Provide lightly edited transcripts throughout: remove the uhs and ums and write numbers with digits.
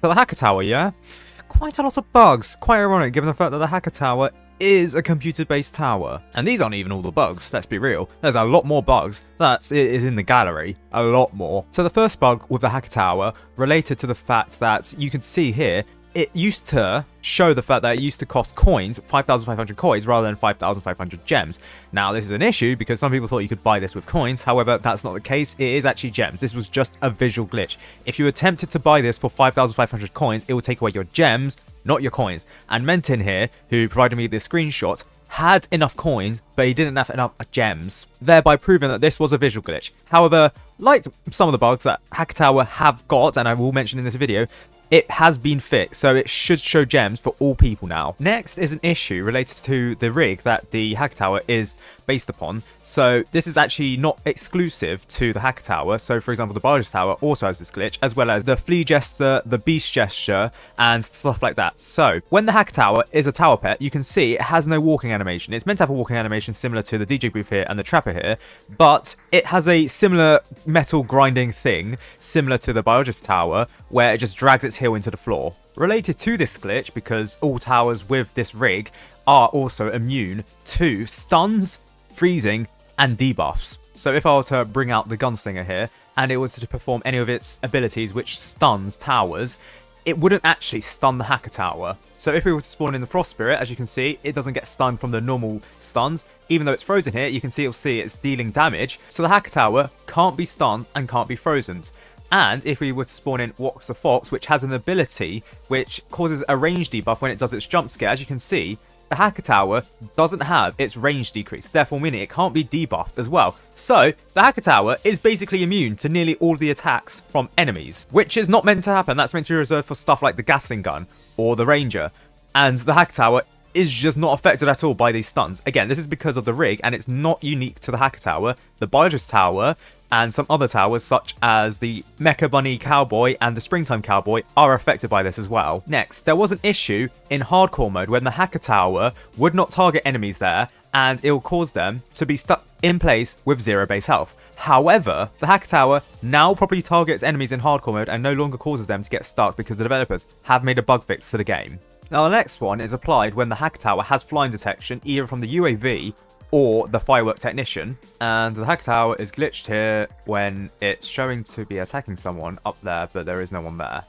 So the Hacker Tower, yeah? Quite a lot of bugs. Quite ironic given the fact that the Hacker Tower is a computer-based tower. And these aren't even all the bugs, let's be real. There's a lot more bugs that is in the gallery. A lot more. So the first bug with the Hacker Tower related to the fact that you can see here, it used to show the fact that it used to cost coins, 5,500 coins, rather than 5,500 gems. Now, this is an issue because some people thought you could buy this with coins. However, that's not the case. It is actually gems. This was just a visual glitch. If you attempted to buy this for 5,500 coins, it will take away your gems, not your coins. And Mentin here, who provided me this screenshot, had enough coins, but he didn't have enough gems, thereby proving that this was a visual glitch. However, like some of the bugs that Hacker Tower have got, and I will mention in this video, it has been fixed, so it should show gems for all people now. Next is an issue related to the rig that the Hacker Tower is based upon. So this is actually not exclusive to the Hacker Tower. So for example, the Biologist Tower also has this glitch, as well as the Flea Gesture, the Beast Gesture, and stuff like that. So when the Hacker Tower is a tower pet, you can see it has no walking animation. It's meant to have a walking animation similar to the DJ booth here and the Trapper here, but it has a similar metal grinding thing, similar to the Biologist Tower, where it just drags its heel into the floor. Related to this glitch, because all towers with this rig are also immune to stuns, freezing, and debuffs. So if I were to bring out the Gunslinger here, and it was to perform any of its abilities which stuns towers, it wouldn't actually stun the Hacker Tower. So if we were to spawn in the Frost Spirit, as you can see, it doesn't get stunned from the normal stuns. Even though it's frozen here, you can see it's dealing damage. So the Hacker Tower can't be stunned and can't be frozen. And if we were to spawn in Wax the Fox, which has an ability which causes a range debuff when it does its jump scare, as you can see, the Hacker Tower doesn't have its range decrease, therefore meaning it can't be debuffed as well. So the Hacker Tower is basically immune to nearly all of the attacks from enemies, which is not meant to happen. That's meant to be reserved for stuff like the Gatling Gun or the Ranger. And the Hacker Tower is just not affected at all by these stuns. Again, this is because of the rig, and it's not unique to the Hacker Tower. The Biologist Tower and some other towers, such as the Mecha Bunny Cowboy and the Springtime Cowboy, are affected by this as well. Next, there was an issue in hardcore mode when the Hacker Tower would not target enemies there, and it will cause them to be stuck in place with 0 base health. However, the Hacker Tower now properly targets enemies in hardcore mode and no longer causes them to get stuck because the developers have made a bug fix to the game. Now the next one is applied when the Hacker Tower has flying detection, either from the UAV or the Firework Technician, and the Hacker Tower is glitched here when it's showing to be attacking someone up there, but there is no one there.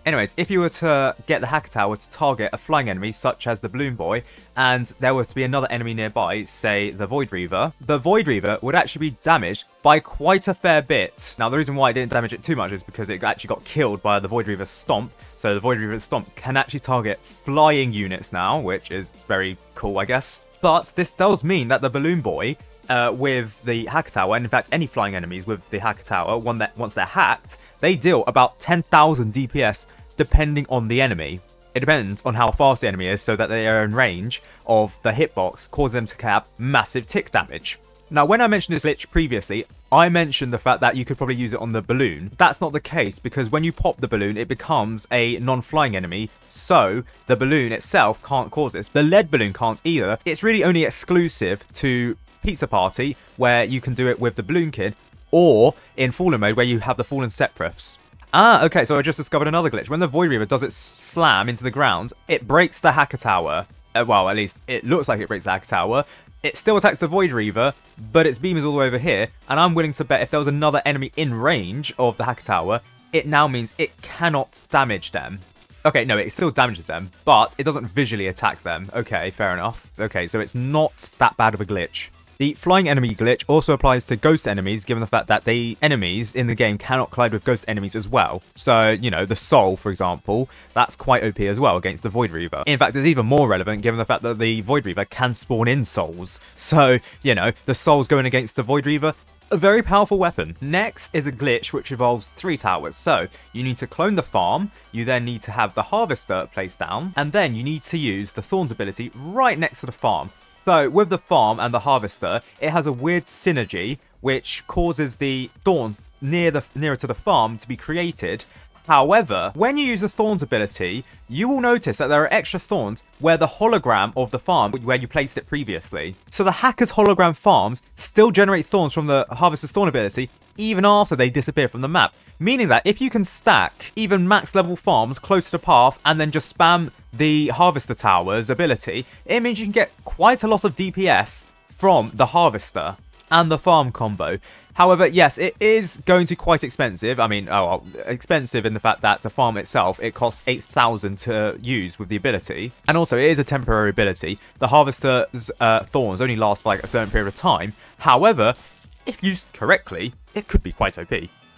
Anyways, if you were to get the Hacker Tower to target a flying enemy, such as the Balloon Boy, and there were to be another enemy nearby, say the Void Reaver, the Void Reaver would actually be damaged by quite a fair bit. Now the reason why it didn't damage it too much is because it actually got killed by the Void Reaver's Stomp, so the Void Reaver's Stomp can actually target flying units now, which is very cool, I guess. But this does mean that the Balloon Boy with the Hacker Tower, and in fact any flying enemies with the Hacker Tower, once they're hacked, they deal about 10,000 DPS depending on the enemy. It depends on how fast the enemy is, so that they are in range of the hitbox, causing them to have massive tick damage. Now, when I mentioned this glitch previously, I mentioned the fact that you could probably use it on the balloon. That's not the case, because when you pop the balloon, it becomes a non-flying enemy, so the balloon itself can't cause this. The lead balloon can't either. It's really only exclusive to Pizza Party, where you can do it with the Balloon Kid, or in Fallen mode, where you have the Fallen Seprefs. Okay, so I just discovered another glitch. When the Void Reaver does its slam into the ground, it breaks the Hacker Tower. Well, at least it looks like it breaks the Hacker Tower. It still attacks the Void Reaver, but its beam is all the way over here, and I'm willing to bet if there was another enemy in range of the Hacker Tower, it now means it cannot damage them. Okay, no, it still damages them, but it doesn't visually attack them. Okay, fair enough. Okay, so it's not that bad of a glitch. The flying enemy glitch also applies to ghost enemies, given the fact that the enemies in the game cannot collide with ghost enemies as well. So, you know, the Soul, for example, that's quite OP as well against the Void Reaver. In fact, it's even more relevant given the fact that the Void Reaver can spawn in Souls. So, you know, the Souls going against the Void Reaver, a very powerful weapon. Next is a glitch which involves 3 towers. So you need to clone the farm, you then need to have the harvester placed down, and then you need to use the Thorns ability right next to the farm. So with the farm and the harvester, it has a weird synergy which causes the thorns nearer to the farm to be created However, when you use the Thorns ability, you will notice that there are extra thorns where the hologram of the farm where you placed it previously. So the hacker's hologram farms still generate thorns from the Harvester's Thorn ability even after they disappear from the map. Meaning that if you can stack even max level farms close to the path and then just spam the Harvester Tower's ability, it means you can get quite a lot of DPS from the Harvester and the farm combo. However, yes, it is going to be quite expensive. I mean, expensive in the fact that the farm itself, it costs 8,000 to use with the ability. And also, it is a temporary ability. The Harvester's Thorns only last for like a certain period of time. However, if used correctly, it could be quite OP.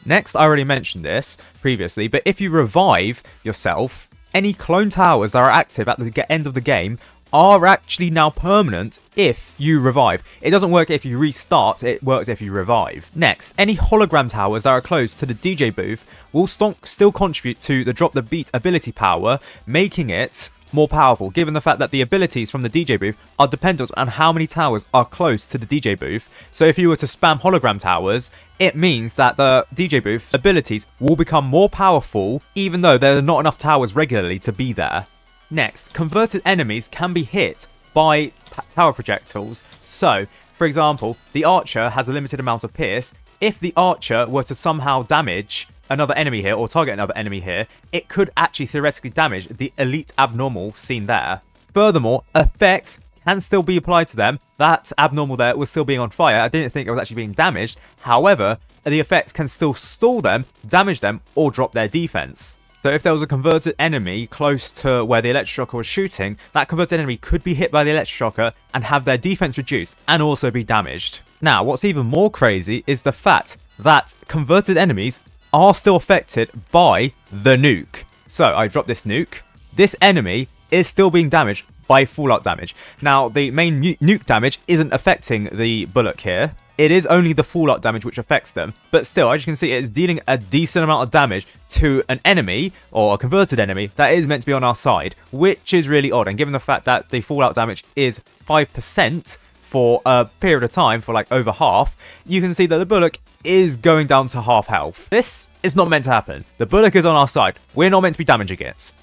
Next, I already mentioned this previously, but if you revive yourself, any clone towers that are active at the end of the game are actually now permanent if you revive. It doesn't work if you restart, it works if you revive. Next, any hologram towers that are close to the DJ booth will still contribute to the drop the beat ability power, making it more powerful, given the fact that the abilities from the DJ booth are dependent on how many towers are close to the DJ booth. So if you were to spam hologram towers, it means that the DJ booth abilities will become more powerful, even though there are not enough towers regularly to be there. Next, converted enemies can be hit by tower projectiles. So, for example, the archer has a limited amount of pierce. If the archer were to somehow damage another enemy here or target another enemy here, it could actually theoretically damage the elite abnormal seen there. Furthermore, effects can still be applied to them. That abnormal there was still being on fire. I didn't think it was actually being damaged. However, the effects can still stall them, damage them, or drop their defense. So if there was a converted enemy close to where the electroshocker was shooting, that converted enemy could be hit by the electroshocker and have their defense reduced and also be damaged. Now, what's even more crazy is the fact that converted enemies are still affected by the nuke. So I dropped this nuke. This enemy is still being damaged by fallout damage. Now, the main nuke damage isn't affecting the bullock here. It is only the fallout damage which affects them, but still, as you can see, it is dealing a decent amount of damage to an enemy, or a converted enemy, that is meant to be on our side, which is really odd. And given the fact that the fallout damage is 5% for a period of time, for like over half, you can see that the bullock is going down to half health. This is not meant to happen. The bullock is on our side. We're not meant to be damaging it.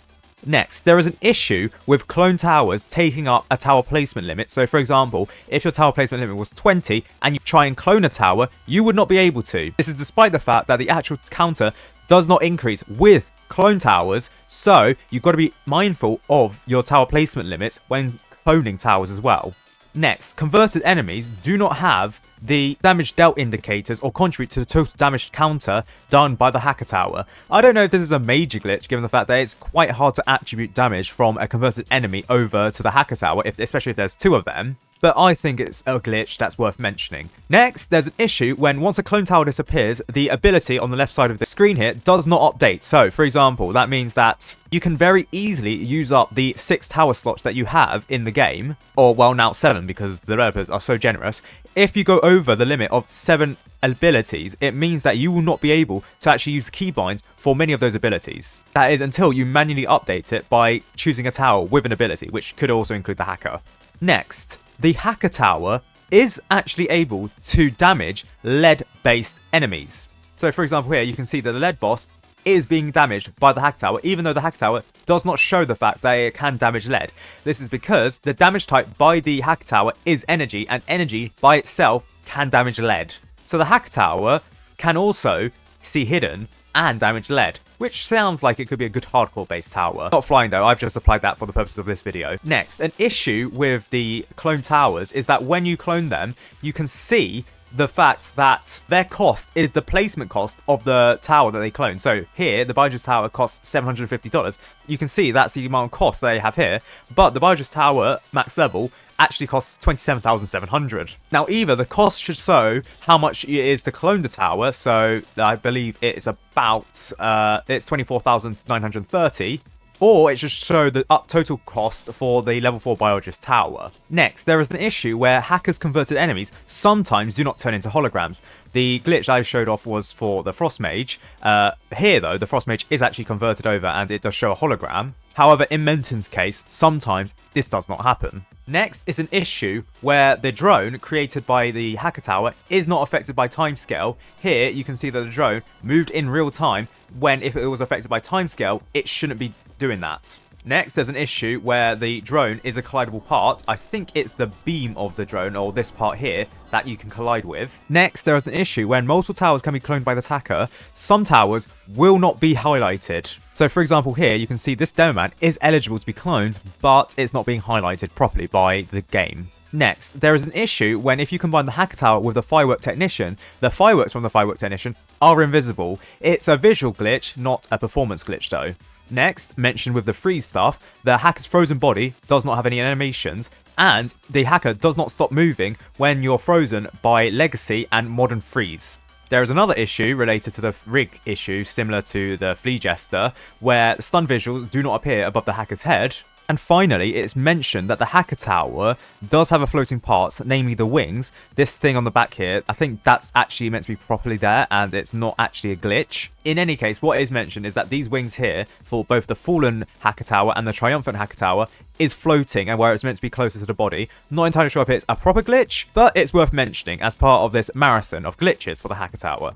Next, there is an issue with clone towers taking up a tower placement limit. So for example, if your tower placement limit was 20 and you try and clone a tower, you would not be able to. This is despite the fact that the actual counter does not increase with clone towers. So you've got to be mindful of your tower placement limits when cloning towers as well. Next, converted enemies do not have the damage dealt indicators or contribute to the total damage counter done by the hacker tower. I don't know if this is a major glitch, given the fact that it's quite hard to attribute damage from a converted enemy over to the hacker tower, especially if there's two of them. But I think it's a glitch that's worth mentioning. Next, there's an issue when once a clone tower disappears, the ability on the left side of the screen here does not update. So, for example, that means that you can very easily use up the 6 tower slots that you have in the game, or well, now 7 because the developers are so generous. If you go over the limit of 7 abilities, it means that you will not be able to actually use the keybinds for many of those abilities. That is until you manually update it by choosing a tower with an ability, which could also include the hacker. Next, the hacker tower is actually able to damage lead-based enemies. So for example here, you can see that the lead boss is being damaged by the hacker tower, even though the hacker tower does not show the fact that it can damage lead. This is because the damage type by the hacker tower is energy, and energy by itself can damage lead. So the hacker tower can also see hidden and damage lead, which sounds like it could be a good hardcore based tower. Not flying though, I've just applied that for the purpose of this video. Next, an issue with the clone towers is that when you clone them, you can see the fact that their cost is the placement cost of the tower that they clone. So here, the Biologist Tower costs $750. You can see that's the amount of cost they have here, but the Biologist Tower max level actually costs $27,700. Now either the cost should show how much it is to clone the tower, so I believe it's about it's $24,930, or it should show the total cost for the level 4 Biologist Tower. Next, there is an issue where hackers converted enemies sometimes do not turn into holograms. The glitch I showed off was for the Frost Mage. Here though, the Frost Mage is actually converted over and it does show a hologram. However, in Menton's case, sometimes this does not happen. Next is an issue where the drone created by the hacker tower is not affected by timescale. Here you can see that the drone moved in real time when if it was affected by timescale, it shouldn't be doing that. Next, there's an issue where the drone is a collidable part. I think it's the beam of the drone, or this part here, that you can collide with. Next, there is an issue when multiple towers can be cloned by the attacker. Some towers will not be highlighted. So for example here, you can see this demo man is eligible to be cloned, but it's not being highlighted properly by the game. Next, there is an issue when if you combine the hacker tower with the firework technician, the fireworks from the firework technician are invisible. It's a visual glitch, not a performance glitch though. Next, mentioned with the freeze stuff, the hacker's frozen body does not have any animations, and the hacker does not stop moving when you're frozen by Legacy and Modern Freeze. There is another issue related to the rig issue, similar to the Flea Jester, where the stun visuals do not appear above the hacker's head. And finally, it's mentioned that the hacker tower does have a floating part, namely the wings. This thing on the back here, I think that's actually meant to be properly there, and it's not actually a glitch. In any case, what is mentioned is that these wings here, for both the fallen hacker tower and the triumphant hacker tower, is floating and where it's meant to be closer to the body. Not entirely sure if it's a proper glitch, but it's worth mentioning as part of this marathon of glitches for the hacker tower.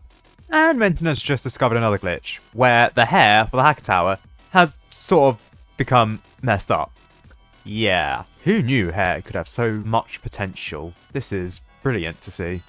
And Menton has just discovered another glitch, where the hair for the hacker tower has sort of become messed up. Yeah, who knew hair could have so much potential? This is brilliant to see.